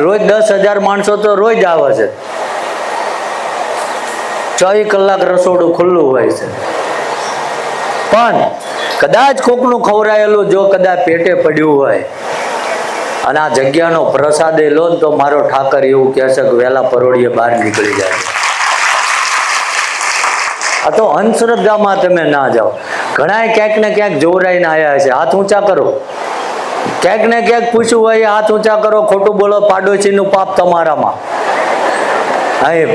રોજ 10,000 માણસો તો રોજ આવે છે, 24 કલાક રસોડું ખુલ્લું હોય છે, પણ કદાચ કોકનું ખવરાયેલું જો કદાચ પેટે પડ્યું હોય અને આ જગ્યાનો પ્રસાદ લો ને તો મારો ઠાકર એવું કહે છે કે વહેલા પરોળીએ બહાર નીકળી જાય. આ તો અંધશ્રદ્ધામાં તમે ના જાઓ. ઘણા ક્યાંક ને ક્યાંક જોવરાઈને આવ્યા છે, હાથ ઊંચા કરો. ક્યાંક ને ક્યાંક પૂછ્યું હોય હાથ ઊંચા કરો, ખોટું બોલો, પાડોશીનું પાપ તમારામાં. હા, એમ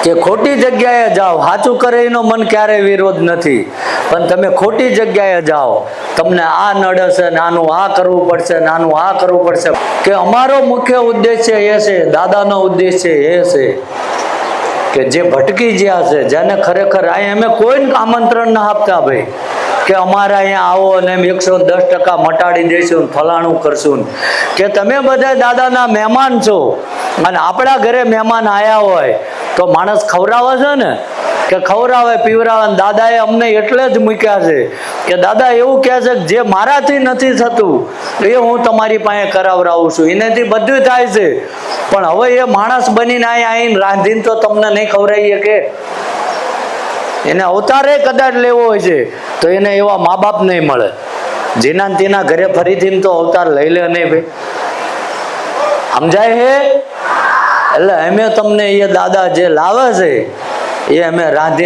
કે ખોટી જગ્યાએ જાઓ, સાચું કરે એનો મન ક્યારેય વિરોધ નથી, પણ તમે ખોટી જગ્યાએ જાઓ, તમને આ નડે છે, આનું આ કરવું પડશે, આનું આ કરવું પડશે. કે અમારો મુખ્ય ઉદ્દેશ્ય એ છે, દાદાનો ઉદ્દેશ્ય એ છે કે જે ભટકી ગયા છે, જેને ખરેખર અહીંયા અમે કોઈને આમંત્રણ ના આપતા ભાઈ કે અમારા અહીંયા આવો અને 110% મટાડી દઈશું, ફલાણું કરશું. કે તમે બધા દાદાના મહેમાન છો અને આપણા ઘરે મહેમાન આવ્યા હોય તો માણસ ખવડાવે છે ને, કે ખવડાવે પીવડાવે. દાદાએ અમને એટલે જ મૂક્યા છે કે દાદા એવું કહે છે કે જે મારાથી નથી થતું એ હું તમારી પાસે કરાવડાવું છું, એનાથી બધું થાય છે, પણ હવે એ માણસ બનીને અહીંયા આવીને રાંધીને તો તમને નહીં ખવડાવીએ. કે એને અવતારે કદાચ લેવો હોય છે તો એને એવા મા બાપ નહીં મળે જેના તેના ઘરે ફરીથી તો અવતાર લઈ લે નહીં ભાઈ. સમજાય હે? એટલે અમે તમને એ દાદા જે લાવે છે એ અમે રાંધી